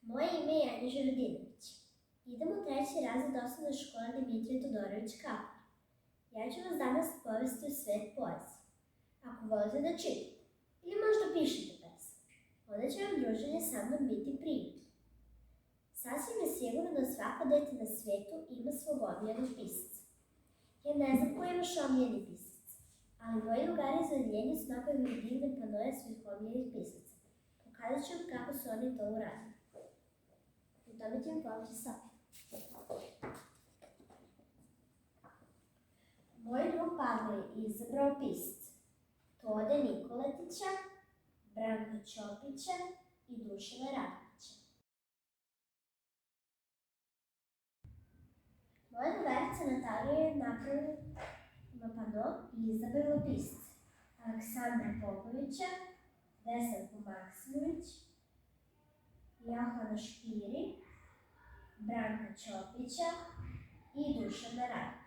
Moje ime je Anja Žerodinović. Idem u 3. razred osnovne škole Dimitrije Todorović Kapar. Ja ću vas danas povesti u svet poezije. Ako volite da čitate ili možda pišete pesme, onda će vam druženje sa mnom biti prijatno. Sasvim je sigurno da svako dete na svetu ima svog omiljenog pisaca. Ja ne znam ko je vaš omiljeni pisac, ali moji drugari iz odeljenja su napravili divne panoje svih omiljenih pisaca. Pokazat ću vam kako su oni to uradili. U tome ću vam pomoći sad. Moj drug Pavle je izabrao pisce Tode Nikoletića, Branka Ćopića i Dušana Radovića. Moja drugarica Natalija je napravila pano i izabrala pisce Aleksandra Popovića, Veselku Maksimović, Johana Špiri, Branka Ćopića i Dušana Radovića.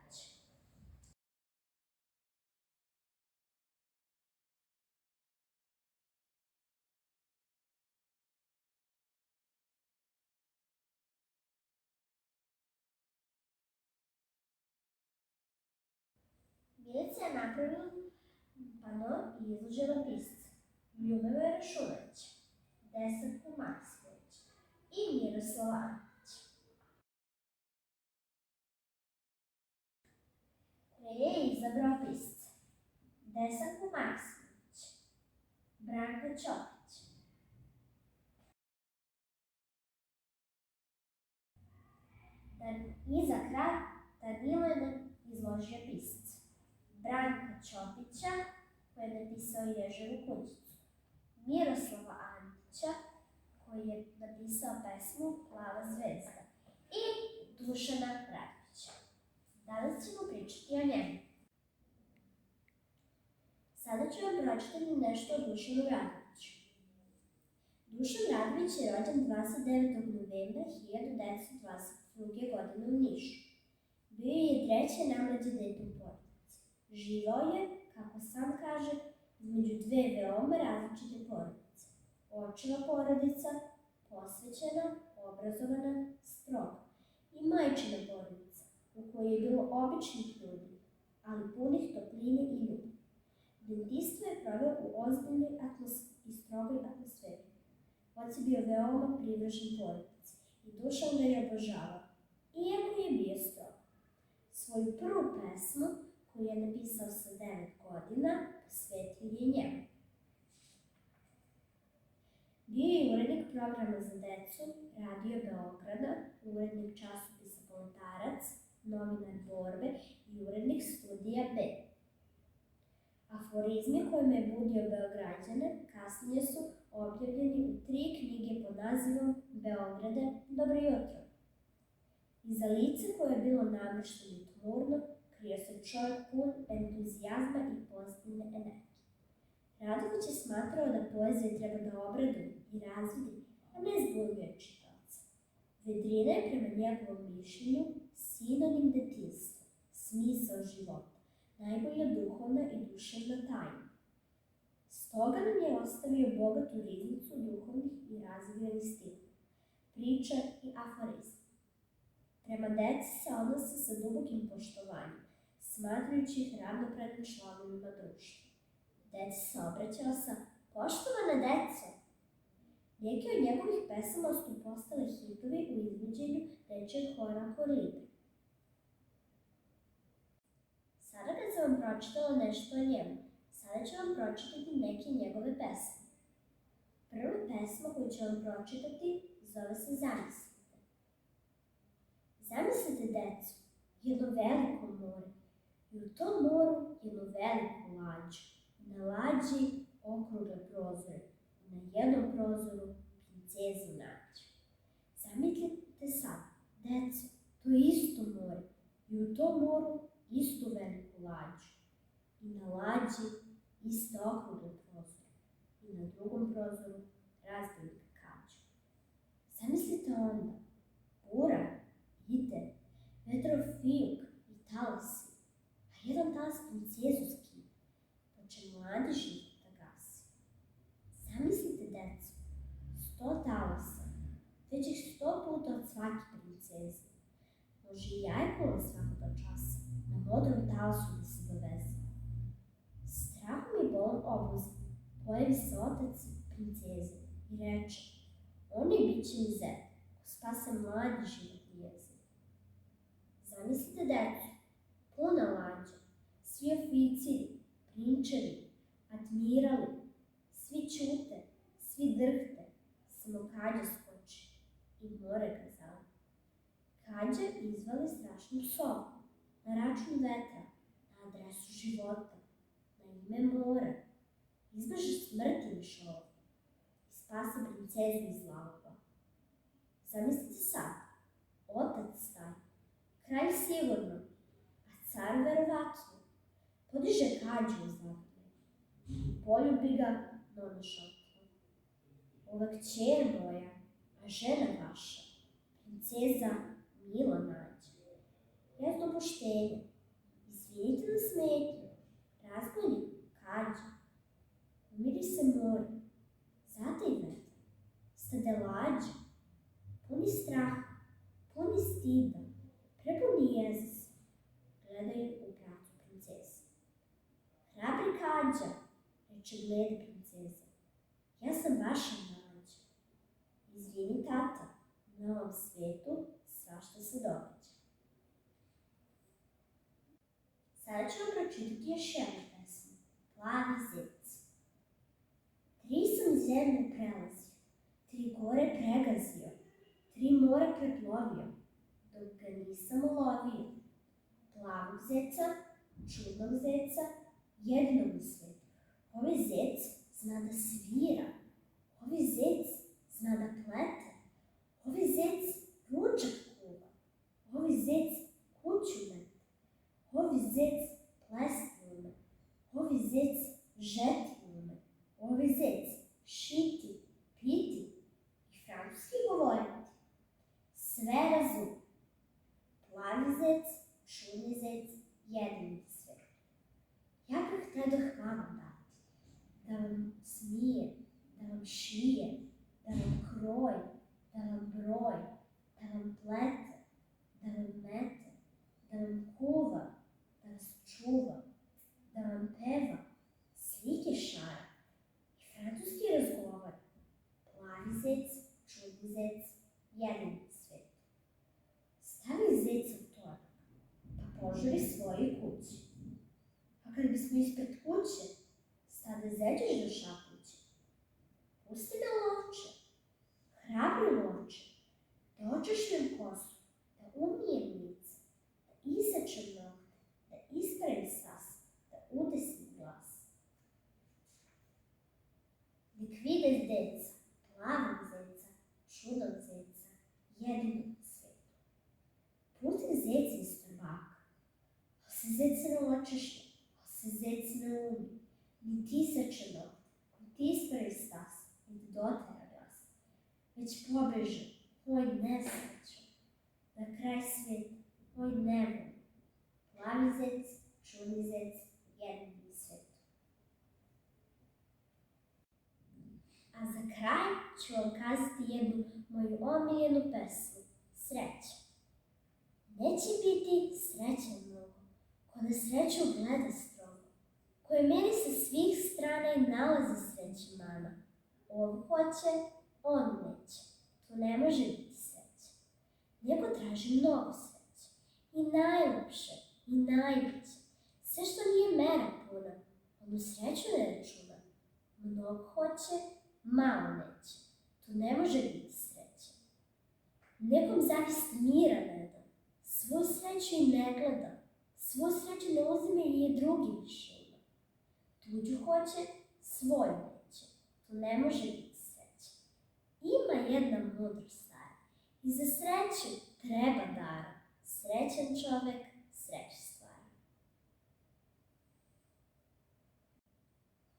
Milica je napravila pano i izložila pisce Ljubomira Šulevića, Veselku Maksimović i Miroslava Antića. Reja je izabrao pisce Veselku Maksimović, Branka Ćopić, i za kraj Danilo je izložio pisce Branka Ćopića, koji je napisao Ježevu kućicu, Miroslava Antića, koji je napisao pesmu Plava zvezda, i Dušana Radovića. Danas ćemo pričati o njemu. Sada ću vam pročitati nešto o Dušanu Radoviću. Dušan Radović je rođen 29. novembra 1922. godine u Nišu. Bio je treće najmlađe dete u porodici. Živao je, kako sam kaže, između dve veoma različite porodice. Očeva porodica, posvećena, obrazovana, stroga, i majčina porodica, u kojoj je bilo običnih ljudi, ali punih topline i ljubavi. Detinjstvo je proveo u ozbiljnoj i strogoj atmosferi. Otac je bio veoma privržen porodici i Dušan ga je obožavao, iako je bio strog. Svoju prvu pesmu, koju je napisao sa 9 godina, posvetio je njemu. Bio je urednik programa za decu Radio Beograda, urednik časopisa Poletarac, novinar Borbe i urednik Studija B. Aforizmi kojima je budio Beograđane kasnije su objavljeni u 3 knjige pod nazivom Beograde, dobro jutro. Iza lica koje je bilo namršteno i tmurno, krio se čovjek pun entuzijazma i pozitivne energije. Radović je smatrao da poezija treba da obraduje i razvidi, a ne zbunjuje čitaoca. Vedrina je prema njegovom mišljenju sinonim detinjstva, smisao života, najbolja duhovna i duševna tajna. Stoga nam je ostavio bogatu riznicu duhovnih i razvijenih stilova, priča i aforizma. Prema deci se odnosi sa dubokim poštovanjem, smatrajući ih ravnopravnim članovima društva. Deci se obraćao sa poštovana deco. Neke od njegovih pesama su postale hitovi u izvođenju dečijeg hora Kor Libre. Sada kad sam vam pročitala nešto o njemu, sada ću vam pročitati neke njegove pesme. Prva pesma koju ću vam pročitati zove se Zamislite. Zamislite, deco, jedno veliko more i u tom moru jednu veliku lađu. Na lađi okrugle prozore i na jednom prozoru princezu nađu. Zamislite sad, deco, to isto more i u tom moru istu veliku lađu. I na lađi iste okrugle prozore i na drugom prozoru razbiljka kađu. Zamislite onda bura, ide, vetrov fijuk i talasi, a jedan talas princezu skida, pa će mladi život da gasi. Zamislite, deco, 100 talasa, već ih princezi. Može i jajkula svakoga časa, na modrom talasu da se doveze. Strahom i bolom obuze, pojavi se otac princeze i reče: "Oni bit će mi zet, ko spase mladi život njezin." Zamislite decu, puna lađa, svi oficiri, prinčevi, admirali, svi ćute, svi drhte, samo Kađa skoči i more ga zali. Kađa izvali strašnu psovku na račun vetra, na adresu života, na ime mora. Izbeže smrti mišovu i spase princezu iz laupa. Zamislite sad, otac staje, kralj sigurno, a car verovatno, podiže Kađu u zagrlje, poljubi ga, no ne šapne. Ova kćer moja, a žena vaša, princeza milo nađe. Jezno poštenje, izvinite na smetnju, razbojnik Kađa. Umiri se more, zataj vetra, stade lađa, puni straha, puni stida, prepuni jezis, gledaju u bratu princeze. Hrabri Kađa, reče bleda princeza, ja sam vaša mlađa. Izvini tata, na ovom svetu svašta se događa. Sada ću vam pročitati još jednu pesmu, Plavi zec. 3 sam zemlje prelazio, 3 gore pregazio, 3 mora preplovio, dok ga nisam ulovio. Plavog zeca, čudnog zeca, jedinog u svetu. Ovaj zec zna da svira, ovaj zec zna da plete, ovaj zec ručak kuva, ovaj zec kuću mete, ovaj zec plesti ume, ovaj zec žeti ume, ovaj zec šiti, piti i francuski govoriti. Sve razume. Plavi zec, čudni zec, jedini svet. Ja bih htedoh vama dati, da vam smije, da vam šije, da vam kroji, da vam broji, da vam plete, da vam mete, da vam kuva, da vas čuva, da vam peva, slike šara i francuski razgovara. Plavi zec, čudni zec, jedini svet. Stavi zec u torak, pa požuri svojoj kući. A kad bismo ispred kuće, stade zeđeš do šapuće. Pusti me lovče, hrabri lovče, da očešljam kosu, da umijem lice, da isečem nokte, da ispravim sas, da udesim glas. Nek vide zeca, plavog zeca, čudnog zeca, jedinog u svetu. Putim zeca iz torbaka, ali se zec ne očešlja, ali se zec ne umi, niti iseče nokte, niti ispravi stas, niti dotera glas, već pobeže, oj nesrećo, na kraj sveta, oj nevoli. Plavi zec, čudni zec, jedini u svetu. A za kraj ću vam kazati jednu moju omiljenu pesmu, Sreća. Neće biti sreće mnogo, ko na sreću gleda strogo, koje meni sa svih strana i nalazi sreće mana. On hoće, on neće, tu ne može biti sreće. Nego traži mnogo sreće, i najlepše, i najveće. Sve što nije mera puna, onu sreću ne računa. Mnogo hoće, malo neće, tu ne može biti sreće. Nekom zaista mira ne da, svu sreću i ne gleda, svu sreću ne uzime i je drugi više ima. Tuđu hoće, svoju neće, tu ne može biti sreće. Ima jedna mudra stara, i za sreću treba dara, srećan čovek sreću stvara.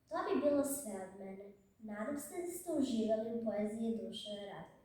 To bi bilo sve od mene. Nadam se da ste uživali u poeziji Dušana Radovića.